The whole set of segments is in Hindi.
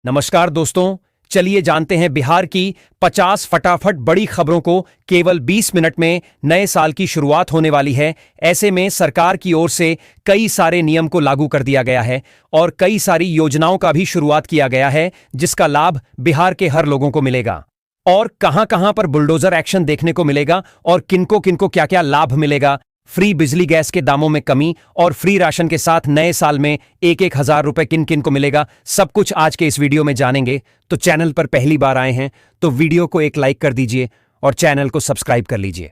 नमस्कार दोस्तों, चलिए जानते हैं बिहार की 50 फटाफट बड़ी खबरों को। केवल 20 मिनट में नए साल की शुरुआत होने वाली है। ऐसे में सरकार की ओर से कई सारे नियम को लागू कर दिया गया है और कई सारी योजनाओं का भी शुरुआत किया गया है, जिसका लाभ बिहार के हर लोगों को मिलेगा। और कहां-कहां पर बुलडोजर एक्शन देखने को मिलेगा और किनको-किनको क्या-क्या लाभ मिलेगा। फ्री बिजली गैस के दामों में कमी और फ्री राशन के साथ नए साल में 1-1 हजार रुपए किन किन को मिलेगा, सब कुछ आज के इस वीडियो में जानेंगे। तो चैनल पर पहली बार आए हैं तो वीडियो को एक लाइक कर दीजिए और चैनल को सब्सक्राइब कर लीजिए।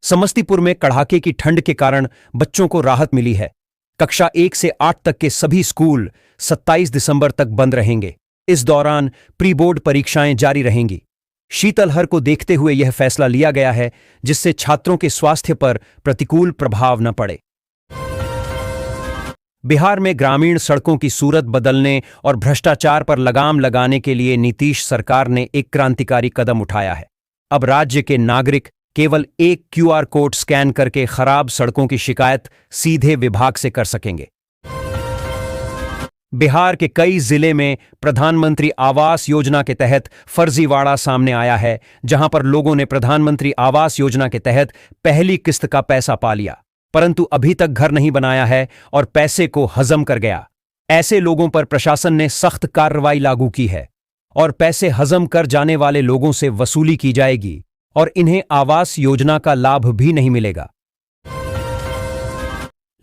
समस्तीपुर में कड़ाके की ठंड के कारण बच्चों को राहत मिली है। कक्षा 1 से 8 तक के सभी स्कूल 27 दिसंबर तक बंद रहेंगे। इस दौरान प्री बोर्ड परीक्षाएं जारी रहेंगी। शीतलहर को देखते हुए यह फैसला लिया गया है, जिससे छात्रों के स्वास्थ्य पर प्रतिकूल प्रभाव न पड़े। बिहार में ग्रामीण सड़कों की सूरत बदलने और भ्रष्टाचार पर लगाम लगाने के लिए नीतीश सरकार ने एक क्रांतिकारी कदम उठाया है। अब राज्य के नागरिक केवल एक QR कोड स्कैन करके खराब सड़कों की शिकायत सीधे विभाग से कर सकेंगे। बिहार के कई जिले में प्रधानमंत्री आवास योजना के तहत फर्जीवाड़ा सामने आया है, जहां पर लोगों ने प्रधानमंत्री आवास योजना के तहत पहली किस्त का पैसा पा लिया, परंतु अभी तक घर नहीं बनाया है और पैसे को हजम कर गया। ऐसे लोगों पर प्रशासन ने सख्त कार्रवाई लागू की है और पैसे हजम कर जाने वाले लोगों से वसूली की जाएगी और इन्हें आवास योजना का लाभ भी नहीं मिलेगा।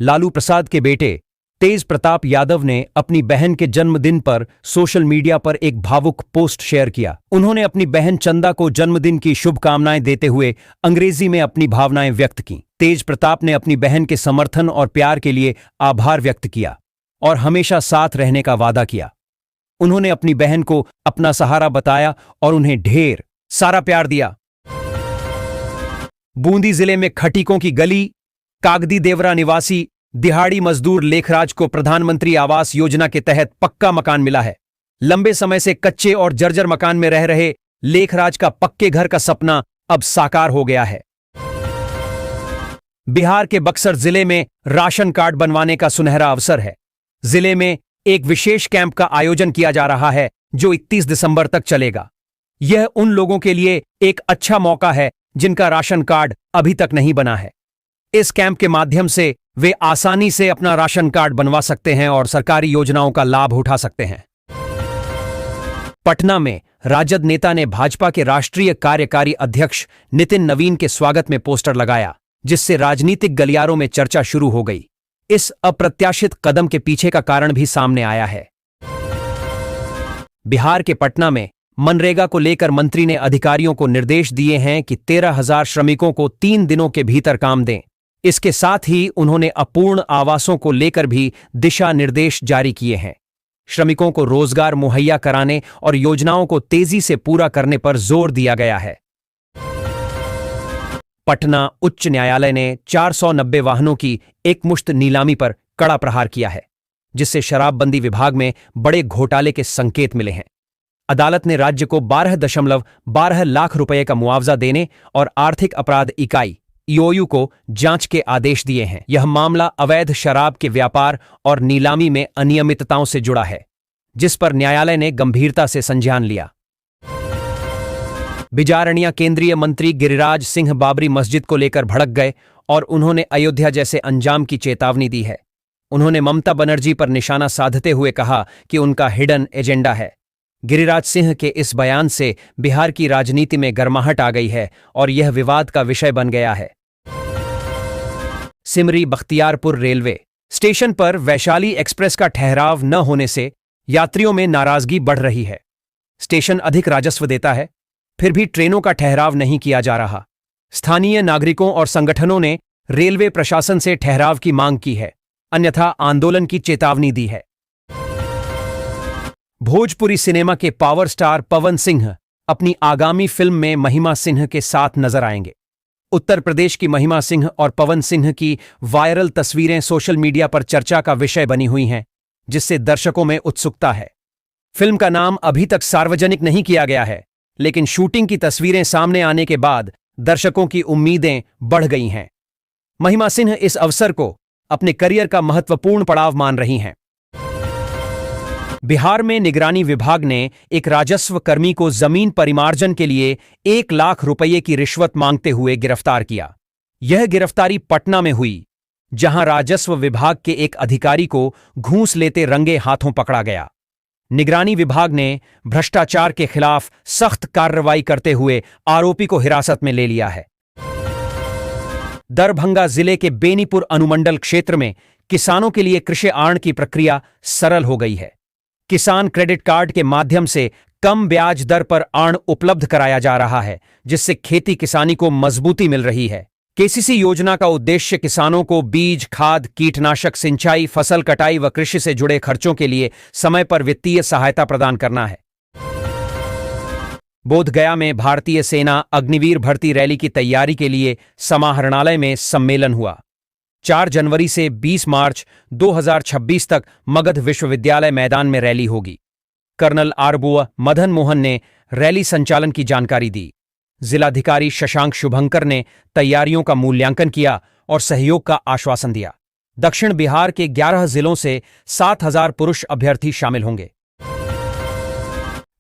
लालू प्रसाद के बेटे तेज प्रताप यादव ने अपनी बहन के जन्मदिन पर सोशल मीडिया पर एक भावुक पोस्ट शेयर किया। उन्होंने अपनी बहन चंदा को जन्मदिन की शुभकामनाएं देते हुए अंग्रेजी में अपनी भावनाएं व्यक्त की। तेज प्रताप ने अपनी बहन के समर्थन और प्यार के लिए आभार व्यक्त किया और हमेशा साथ रहने का वादा किया। उन्होंने अपनी बहन को अपना सहारा बताया और उन्हें ढेर सारा प्यार दिया। बूंदी जिले में खटीकों की गली कागदी देवरा निवासी दिहाड़ी मजदूर लेखराज को प्रधानमंत्री आवास योजना के तहत पक्का मकान मिला है। लंबे समय से कच्चे और जर्जर मकान में रह रहे लेखराज का पक्के घर का सपना अब साकार हो गया है। बिहार के बक्सर जिले में राशन कार्ड बनवाने का सुनहरा अवसर है। जिले में एक विशेष कैंप का आयोजन किया जा रहा है, जो 31 दिसंबर तक चलेगा। यह उन लोगों के लिए एक अच्छा मौका है जिनका राशन कार्ड अभी तक नहीं बना है। इस कैंप के माध्यम से वे आसानी से अपना राशन कार्ड बनवा सकते हैं और सरकारी योजनाओं का लाभ उठा सकते हैं। पटना में राजद नेता ने भाजपा के राष्ट्रीय कार्यकारी अध्यक्ष नितिन नवीन के स्वागत में पोस्टर लगाया, जिससे राजनीतिक गलियारों में चर्चा शुरू हो गई। इस अप्रत्याशित कदम के पीछे का कारण भी सामने आया है। बिहार के पटना में मनरेगा को लेकर मंत्री ने अधिकारियों को निर्देश दिए हैं कि 13,000 श्रमिकों को 3 दिनों के भीतर काम दें। इसके साथ ही उन्होंने अपूर्ण आवासों को लेकर भी दिशा निर्देश जारी किए हैं। श्रमिकों को रोजगार मुहैया कराने और योजनाओं को तेजी से पूरा करने पर जोर दिया गया है। पटना उच्च न्यायालय ने 490 वाहनों की एकमुश्त नीलामी पर कड़ा प्रहार किया है, जिससे शराबबंदी विभाग में बड़े घोटाले के संकेत मिले हैं। अदालत ने राज्य को 12.12 लाख रुपए का मुआवजा देने और आर्थिक अपराध इकाई EOU को जांच के आदेश दिए हैं। यह मामला अवैध शराब के व्यापार और नीलामी में अनियमितताओं से जुड़ा है, जिस पर न्यायालय ने गंभीरता से संज्ञान लिया। बिजारनिया केंद्रीय मंत्री गिरिराज सिंह बाबरी मस्जिद को लेकर भड़क गए और उन्होंने अयोध्या जैसे अंजाम की चेतावनी दी है। उन्होंने ममता बनर्जी पर निशाना साधते हुए कहा कि उनका हिडन एजेंडा है। गिरिराज सिंह के इस बयान से बिहार की राजनीति में गर्माहट आ गई है और यह विवाद का विषय बन गया है। सिमरी बख्तियारपुर रेलवे स्टेशन पर वैशाली एक्सप्रेस का ठहराव न होने से यात्रियों में नाराजगी बढ़ रही है। स्टेशन अधिक राजस्व देता है, फिर भी ट्रेनों का ठहराव नहीं किया जा रहा। स्थानीय नागरिकों और संगठनों ने रेलवे प्रशासन से ठहराव की मांग की है, अन्यथा आंदोलन की चेतावनी दी है। भोजपुरी सिनेमा के पावर स्टार पवन सिंह अपनी आगामी फिल्म में महिमा सिंह के साथ नजर आएंगे। उत्तर प्रदेश की महिमा सिंह और पवन सिंह की वायरल तस्वीरें सोशल मीडिया पर चर्चा का विषय बनी हुई हैं, जिससे दर्शकों में उत्सुकता है। फिल्म का नाम अभी तक सार्वजनिक नहीं किया गया है, लेकिन शूटिंग की तस्वीरें सामने आने के बाद दर्शकों की उम्मीदें बढ़ गई हैं। महिमा सिंह इस अवसर को अपने करियर का महत्वपूर्ण पड़ाव मान रही हैं। बिहार में निगरानी विभाग ने एक राजस्व कर्मी को जमीन परिमार्जन के लिए 1 लाख रुपये की रिश्वत मांगते हुए गिरफ्तार किया। यह गिरफ्तारी पटना में हुई, जहां राजस्व विभाग के एक अधिकारी को घूस लेते रंगे हाथों पकड़ा गया। निगरानी विभाग ने भ्रष्टाचार के खिलाफ सख्त कार्रवाई करते हुए आरोपी को हिरासत में ले लिया है। दरभंगा जिले के बेनीपुर अनुमंडल क्षेत्र में किसानों के लिए कृषि ऋण की प्रक्रिया सरल हो गई है। किसान क्रेडिट कार्ड के माध्यम से कम ब्याज दर पर ऋण उपलब्ध कराया जा रहा है, जिससे खेती किसानी को मजबूती मिल रही है। केसीसी योजना का उद्देश्य किसानों को बीज, खाद, कीटनाशक, सिंचाई, फसल कटाई व कृषि से जुड़े खर्चों के लिए समय पर वित्तीय सहायता प्रदान करना है। बोधगया में भारतीय सेना अग्निवीर भर्ती रैली की तैयारी के लिए समाहरणालय में सम्मेलन हुआ। 4 जनवरी से 20 मार्च 2026 तक मगध विश्वविद्यालय मैदान में रैली होगी। कर्नल आरबुआ मदन मोहन ने रैली संचालन की जानकारी दी। जिलाधिकारी शशांक शुभंकर ने तैयारियों का मूल्यांकन किया और सहयोग का आश्वासन दिया। दक्षिण बिहार के 11 जिलों से 7,000 पुरुष अभ्यर्थी शामिल होंगे।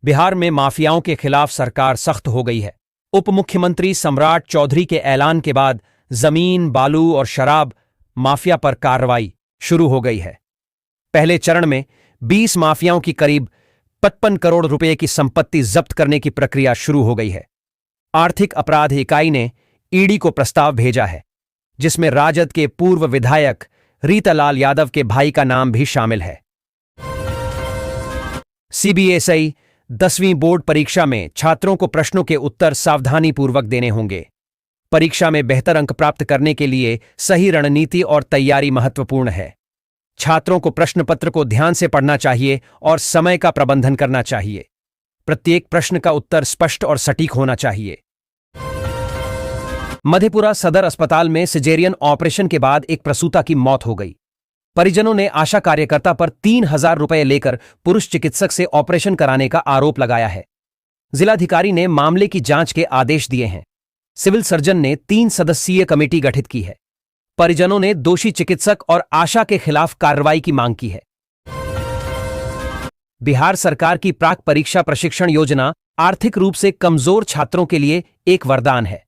बिहार में माफियाओं के खिलाफ सरकार सख्त हो गई है। उप मुख्यमंत्री सम्राट चौधरी के ऐलान के बाद जमीन, बालू और शराब माफिया पर कार्रवाई शुरू हो गई है। पहले चरण में 20 माफियाओं की करीब 55 करोड़ रुपए की संपत्ति जब्त करने की प्रक्रिया शुरू हो गई है। आर्थिक अपराध इकाई ने ईडी को प्रस्ताव भेजा है, जिसमें राजद के पूर्व विधायक रीतालाल यादव के भाई का नाम भी शामिल है। सीबीएसई 10वीं बोर्ड परीक्षा में छात्रों को प्रश्नों के उत्तर सावधानीपूर्वक देने होंगे। परीक्षा में बेहतर अंक प्राप्त करने के लिए सही रणनीति और तैयारी महत्वपूर्ण है। छात्रों को प्रश्न पत्र को ध्यान से पढ़ना चाहिए और समय का प्रबंधन करना चाहिए। प्रत्येक प्रश्न का उत्तर स्पष्ट और सटीक होना चाहिए। मधेपुरा सदर अस्पताल में सिजेरियन ऑपरेशन के बाद एक प्रसूता की मौत हो गई। परिजनों ने आशा कार्यकर्ता पर 3,000 रुपए लेकर पुरुष चिकित्सक से ऑपरेशन कराने का आरोप लगाया है। जिलाधिकारी ने मामले की जांच के आदेश दिए हैं। सिविल सर्जन ने 3 सदस्यीय कमेटी गठित की है। परिजनों ने दोषी चिकित्सक और आशा के खिलाफ कार्रवाई की मांग की है। बिहार सरकार की प्राक परीक्षा प्रशिक्षण योजना आर्थिक रूप से कमजोर छात्रों के लिए एक वरदान है।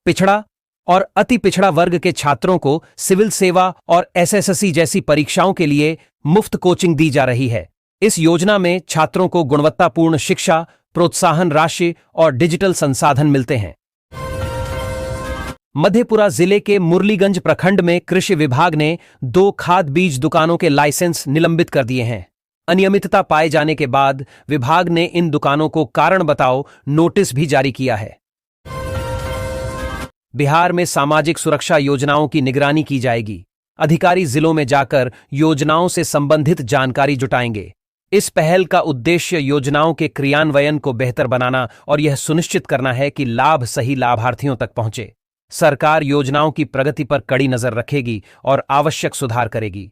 पिछड़ा और अति पिछड़ा वर्ग के छात्रों को सिविल सेवा और एसएससी जैसी परीक्षाओं के लिए मुफ्त कोचिंग दी जा रही है। इस योजना में छात्रों को गुणवत्तापूर्ण शिक्षा, प्रोत्साहन राशि और डिजिटल संसाधन मिलते हैं। मधेपुरा जिले के मुरलीगंज प्रखंड में कृषि विभाग ने 2 खाद बीज दुकानों के लाइसेंस निलंबित कर दिए हैं। अनियमितता पाए जाने के बाद विभाग ने इन दुकानों को कारण बताओ नोटिस भी जारी किया है। बिहार में सामाजिक सुरक्षा योजनाओं की निगरानी की जाएगी। अधिकारी जिलों में जाकर योजनाओं से संबंधित जानकारी जुटाएंगे। इस पहल का उद्देश्य योजनाओं के क्रियान्वयन को बेहतर बनाना और यह सुनिश्चित करना है कि लाभ सही लाभार्थियों तक पहुंचे। सरकार योजनाओं की प्रगति पर कड़ी नजर रखेगी और आवश्यक सुधार करेगी।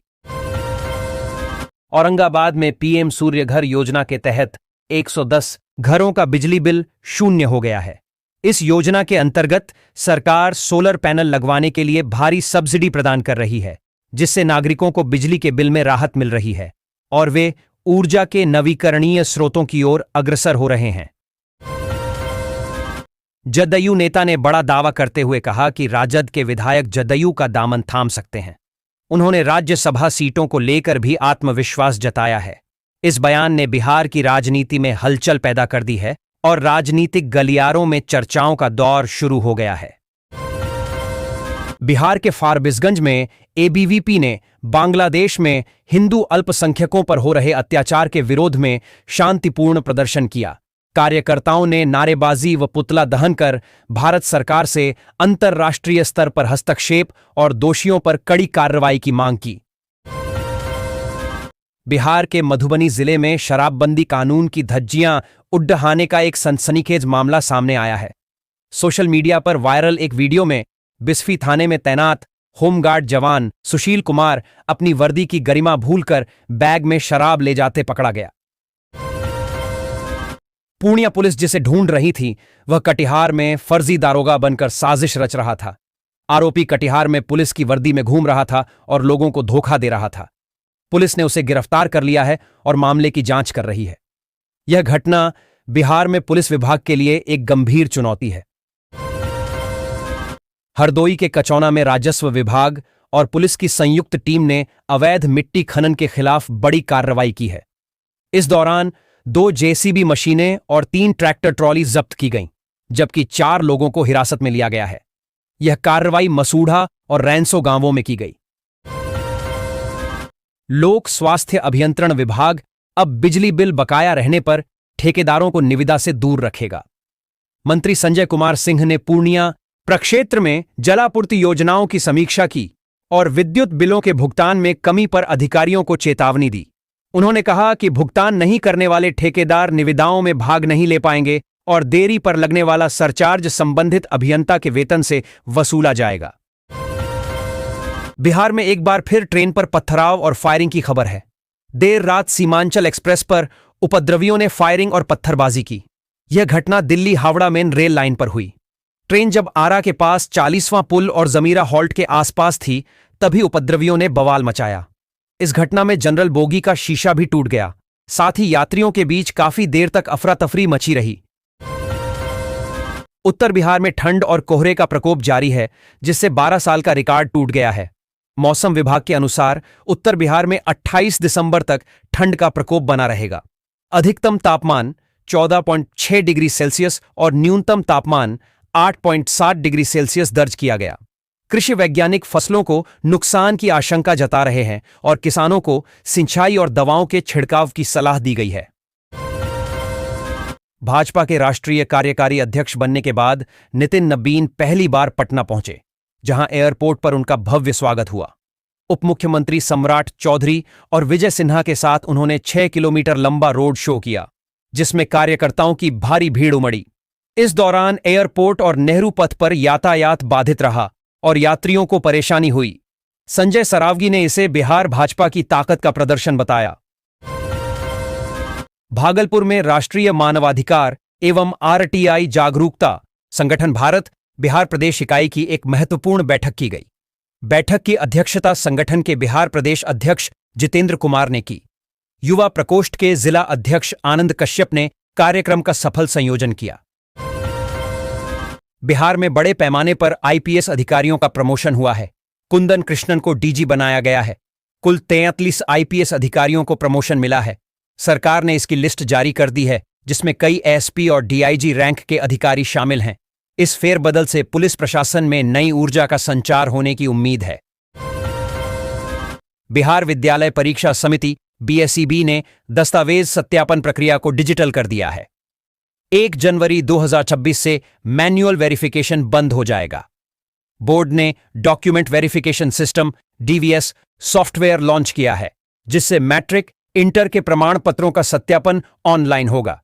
औरंगाबाद में पीएम सूर्य घर योजना के तहत 110 घरों का बिजली बिल शून्य हो गया है। इस योजना के अंतर्गत सरकार सोलर पैनल लगवाने के लिए भारी सब्सिडी प्रदान कर रही है, जिससे नागरिकों को बिजली के बिल में राहत मिल रही है और वे ऊर्जा के नवीकरणीय स्रोतों की ओर अग्रसर हो रहे हैं। जदयू नेता ने बड़ा दावा करते हुए कहा कि राजद के विधायक जदयू का दामन थाम सकते हैं। उन्होंने राज्यसभा सीटों को लेकर भी आत्मविश्वास जताया है। इस बयान ने बिहार की राजनीति में हलचल पैदा कर दी है और राजनीतिक गलियारों में चर्चाओं का दौर शुरू हो गया है। बिहार के फारबिसगंज में एबीवीपी ने बांग्लादेश में हिंदू अल्पसंख्यकों पर हो रहे अत्याचार के विरोध में शांतिपूर्ण प्रदर्शन किया। कार्यकर्ताओं ने नारेबाजी व पुतला दहन कर भारत सरकार से अंतर्राष्ट्रीय स्तर पर हस्तक्षेप और दोषियों पर कड़ी कार्रवाई की मांग की। बिहार के मधुबनी जिले में शराबबंदी कानून की धज्जियां उड़ाने का एक सनसनीखेज मामला सामने आया है। सोशल मीडिया पर वायरल एक वीडियो में बिस्फी थाने में तैनात होमगार्ड जवान सुशील कुमार अपनी वर्दी की गरिमा भूलकर बैग में शराब ले जाते पकड़ा गया। पूर्णिया पुलिस जिसे ढूंढ रही थी, वह कटिहार में फर्जी दारोगा बनकर साजिश रच रहा था। आरोपी कटिहार में पुलिस की वर्दी में घूम रहा था और लोगों को धोखा दे रहा था। पुलिस ने उसे गिरफ्तार कर लिया है और मामले की जांच कर रही है। यह घटना बिहार में पुलिस विभाग के लिए एक गंभीर चुनौती है। हरदोई के कचौना में राजस्व विभाग और पुलिस की संयुक्त टीम ने अवैध मिट्टी खनन के खिलाफ बड़ी कार्रवाई की है। इस दौरान 2 जेसीबी मशीनें और 3 ट्रैक्टर ट्रॉली जब्त की गईं, जबकि 4 लोगों को हिरासत में लिया गया है। यह कार्रवाई मसूढ़ा और रैंसो गांवों में की गई। लोक स्वास्थ्य अभियंत्रण विभाग अब बिजली बिल बकाया रहने पर ठेकेदारों को निविदा से दूर रखेगा। मंत्री संजय कुमार सिंह ने पूर्णिया प्रक्षेत्र में जलापूर्ति योजनाओं की समीक्षा की और विद्युत बिलों के भुगतान में कमी पर अधिकारियों को चेतावनी दी। उन्होंने कहा कि भुगतान नहीं करने वाले ठेकेदार निविदाओं में भाग नहीं ले पाएंगे और देरी पर लगने वाला सरचार्ज संबंधित अभियंता के वेतन से वसूला जाएगा। बिहार में एक बार फिर ट्रेन पर पथराव और फायरिंग की खबर है। देर रात सीमांचल एक्सप्रेस पर उपद्रवियों ने फायरिंग और पत्थरबाजी की। यह घटना Delhi Howrah main rail line पर हुई। ट्रेन जब आरा के पास 40वां पुल और जमीरा हॉल्ट के आसपास थी, तभी उपद्रवियों ने बवाल मचाया। इस घटना में जनरल बोगी का शीशा भी टूट गया। साथ ही यात्रियों के बीच काफी देर तक अफरा तफरी मची रही। उत्तर बिहार में ठंड और कोहरे का प्रकोप जारी है, जिससे 12 साल का रिकॉर्ड टूट गया है। मौसम विभाग के अनुसार उत्तर बिहार में 28 दिसंबर तक ठंड का प्रकोप बना रहेगा। अधिकतम तापमान 14.6 डिग्री सेल्सियस और न्यूनतम तापमान 8.7 डिग्री सेल्सियस दर्ज किया गया। कृषि वैज्ञानिक फसलों को नुकसान की आशंका जता रहे हैं और किसानों को सिंचाई और दवाओं के छिड़काव की सलाह दी गई है। भाजपा के राष्ट्रीय कार्यकारी अध्यक्ष बनने के बाद नितिन नबीन पहली बार पटना पहुंचे, जहां एयरपोर्ट पर उनका भव्य स्वागत हुआ। उप मुख्यमंत्री सम्राट चौधरी और विजय सिन्हा के साथ उन्होंने 6 किलोमीटर लंबा रोड शो किया, जिसमें कार्यकर्ताओं की भारी भीड़ उमड़ी। इस दौरान एयरपोर्ट और नेहरू पथ पर यातायात बाधित रहा और यात्रियों को परेशानी हुई। संजय सरावगी ने इसे बिहार भाजपा की ताकत का प्रदर्शन बताया। भागलपुर में राष्ट्रीय मानवाधिकार एवं आरटीआई जागरूकता संगठन भारत बिहार प्रदेश इकाई की एक महत्वपूर्ण बैठक की गई। बैठक की अध्यक्षता संगठन के बिहार प्रदेश अध्यक्ष जितेंद्र कुमार ने की। युवा प्रकोष्ठ के जिला अध्यक्ष आनंद कश्यप ने कार्यक्रम का सफल संयोजन किया। बिहार में बड़े पैमाने पर आईपीएस अधिकारियों का प्रमोशन हुआ है। कुंदन कृष्णन को डीजी बनाया गया है। कुल 33 आईपीएस अधिकारियों को प्रमोशन मिला है। सरकार ने इसकी लिस्ट जारी कर दी है, जिसमें कई एसपी और डीआईजी रैंक के अधिकारी शामिल हैं। इस फेरबदल से पुलिस प्रशासन में नई ऊर्जा का संचार होने की उम्मीद है। बिहार विद्यालय परीक्षा समिति बीएसईबी ने दस्तावेज सत्यापन प्रक्रिया को डिजिटल कर दिया है। 1 जनवरी 2026 से मैन्युअल वेरिफिकेशन बंद हो जाएगा। बोर्ड ने document verification system DVS software launch किया है, जिससे मैट्रिक इंटर के प्रमाण पत्रों का सत्यापन ऑनलाइन होगा।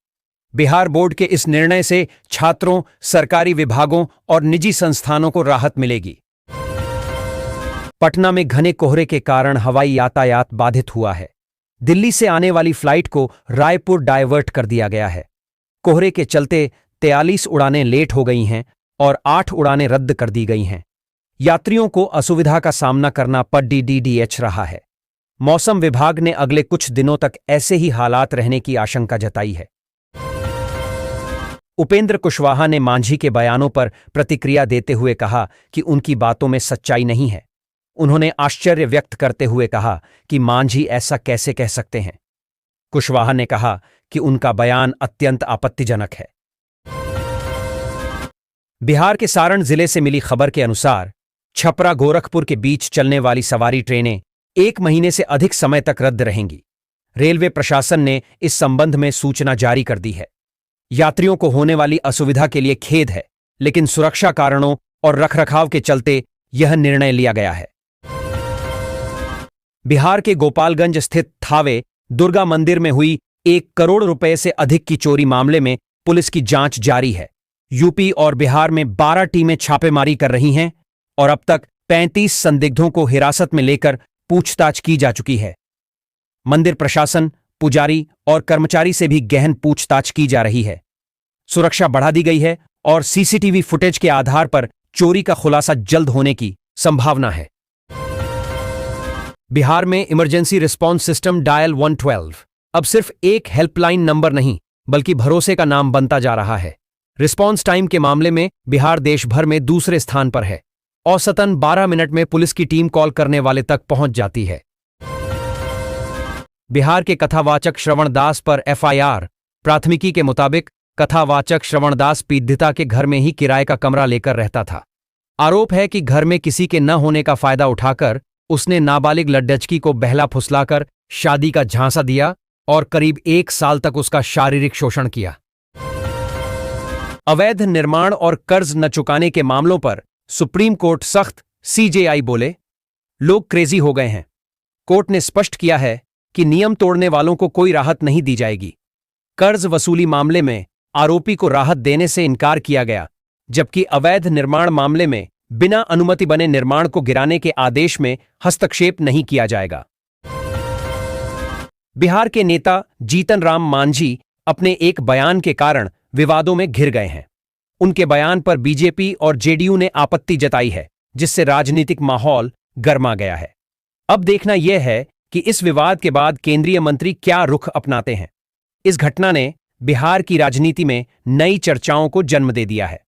बिहार बोर्ड के इस निर्णय से छात्रों, सरकारी विभागों और निजी संस्थानों को राहत मिलेगी। पटना में घने कोहरे के कारण हवाई यातायात बाधित हुआ है। दिल्ली से आने वाली फ्लाइट को रायपुर डायवर्ट कर दिया गया है। कोहरे के चलते 43 उड़ानें लेट हो गई हैं और 8 उड़ानें रद्द कर दी गई हैं। यात्रियों को असुविधा का सामना करना पड़ रहा है। मौसम विभाग ने अगले कुछ दिनों तक ऐसे ही हालात रहने की आशंका जताई है। उपेंद्र कुशवाहा ने मांझी के बयानों पर प्रतिक्रिया देते हुए कहा कि उनकी बातों में सच्चाई नहीं है। उन्होंने आश्चर्य व्यक्त करते हुए कहा कि मांझी ऐसा कैसे कह सकते हैं। कुशवाहा ने कहा कि उनका बयान अत्यंत आपत्तिजनक है। बिहार के सारण जिले से मिली खबर के अनुसार छपरा गोरखपुर के बीच चलने वाली सवारी ट्रेनें 1 महीने से अधिक समय तक रद्द रहेंगी। रेलवे प्रशासन ने इस संबंध में सूचना जारी कर दी है। यात्रियों को होने वाली असुविधा के लिए खेद है, लेकिन सुरक्षा कारणों और रखरखाव के चलते यह निर्णय लिया गया है। बिहार के गोपालगंज स्थित थावे दुर्गा मंदिर में हुई 1 करोड़ रुपए से अधिक की चोरी मामले में पुलिस की जांच जारी है। यूपी और बिहार में 12 टीमें छापेमारी कर रही हैं और अब तक 35 संदिग्धों को हिरासत में लेकर पूछताछ की जा चुकी है। मंदिर प्रशासन, पुजारी और कर्मचारी से भी गहन पूछताछ की जा रही है। सुरक्षा बढ़ा दी गई है और सीसीटीवी फुटेज के आधार पर चोरी का खुलासा जल्द होने की संभावना है। बिहार में इमरजेंसी रिस्पॉन्स सिस्टम डायल 112 अब सिर्फ एक हेल्पलाइन नंबर नहीं बल्कि भरोसे का नाम बनता जा रहा है। रिस्पॉन्स टाइम के मामले में बिहार देश भर में दूसरे स्थान पर है। औसतन 12 मिनट में पुलिस की टीम कॉल करने वाले तक पहुंच जाती है। बिहार के कथावाचक श्रवण दास पर एफआईआर। प्राथमिकी के मुताबिक कथावाचक श्रवण दास पीड़िता के घर में ही किराए का कमरा लेकर रहता था। आरोप है कि घर में किसी के न होने का फायदा उठाकर उसने नाबालिग लड़की को बहला फुसलाकर शादी का झांसा दिया और करीब 1 साल तक उसका शारीरिक शोषण किया। अवैध निर्माण और कर्ज न चुकाने के मामलों पर सुप्रीम कोर्ट सख्त। सीजेआई बोले, लोग क्रेजी हो गए हैं। कोर्ट ने स्पष्ट किया है कि नियम तोड़ने वालों को कोई राहत नहीं दी जाएगी। कर्ज वसूली मामले में आरोपी को राहत देने से इनकार किया गया, जबकि अवैध निर्माण मामले में बिना अनुमति बने निर्माण को गिराने के आदेश में हस्तक्षेप नहीं किया जाएगा। बिहार के नेता जीतन राम मांझी अपने एक बयान के कारण विवादों में घिर गए हैं। उनके बयान पर बीजेपी और जेडीयू ने आपत्ति जताई है, जिससे राजनीतिक माहौल गर्मा गया है। अब देखना यह है कि इस विवाद के बाद केंद्रीय मंत्री क्या रुख अपनाते हैं। इस घटना ने बिहार की राजनीति में नई चर्चाओं को जन्म दे दिया है।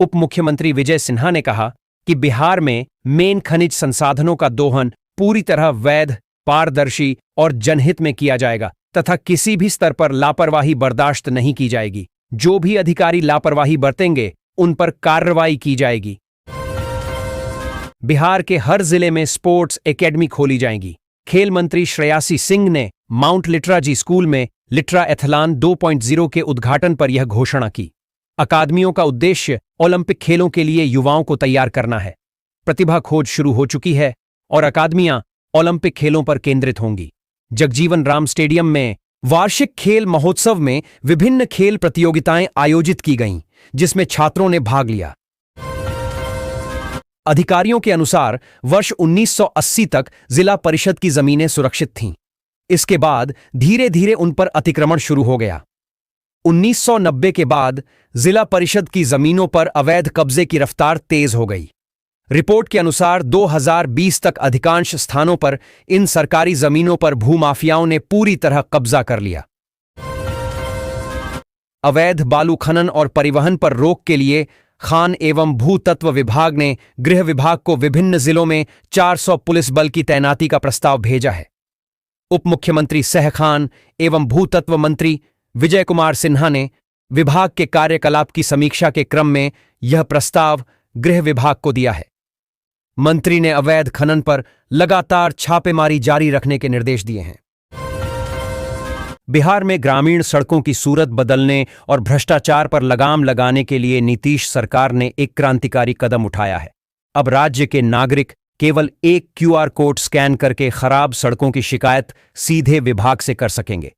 उप मुख्यमंत्री विजय सिन्हा ने कहा कि बिहार में मेन खनिज संसाधनों का दोहन पूरी तरह वैध, पारदर्शी और जनहित में किया जाएगा तथा किसी भी स्तर पर लापरवाही बर्दाश्त नहीं की जाएगी। जो भी अधिकारी लापरवाही बरतेंगे उन पर कार्रवाई की जाएगी। बिहार के हर जिले में स्पोर्ट्स एकेडमी खोली जाएंगी। खेल मंत्री श्रेयासी सिंह ने माउंट लिटरा जी स्कूल में लिटरा एथलान 2.0 के उद्घाटन पर यह घोषणा की। अकादमियों का उद्देश्य ओलंपिक खेलों के लिए युवाओं को तैयार करना है। प्रतिभा खोज शुरू हो चुकी है और अकादमियां ओलंपिक खेलों पर केंद्रित होंगी। जगजीवन राम स्टेडियम में वार्षिक खेल महोत्सव में विभिन्न खेल प्रतियोगिताएं आयोजित की गईं, जिसमें छात्रों ने भाग लिया। अधिकारियों के अनुसार वर्ष 1980 तक जिला परिषद की जमीनें सुरक्षित थीं। इसके बाद धीरे धीरे उन पर अतिक्रमण शुरू हो गया। 1990 के बाद जिला परिषद की जमीनों पर अवैध कब्जे की रफ्तार तेज हो गई। रिपोर्ट के अनुसार 2020 तक अधिकांश स्थानों पर इन सरकारी जमीनों पर भूमाफियाओं ने पूरी तरह कब्जा कर लिया। अवैध बालू खनन और परिवहन पर रोक के लिए खान एवं भूतत्व विभाग ने गृह विभाग को विभिन्न जिलों में 400 पुलिस बल की तैनाती का प्रस्ताव भेजा है। उप मुख्यमंत्री सह खान एवं भूतत्व मंत्री विजय कुमार सिन्हा ने विभाग के कार्यकलाप की समीक्षा के क्रम में यह प्रस्ताव गृह विभाग को दिया है। मंत्री ने अवैध खनन पर लगातार छापेमारी जारी रखने के निर्देश दिए हैं। बिहार में ग्रामीण सड़कों की सूरत बदलने और भ्रष्टाचार पर लगाम लगाने के लिए नीतीश सरकार ने एक क्रांतिकारी कदम उठाया है। अब राज्य के नागरिक केवल एक QR कोड स्कैन करके खराब सड़कों की शिकायत सीधे विभाग से कर सकेंगे।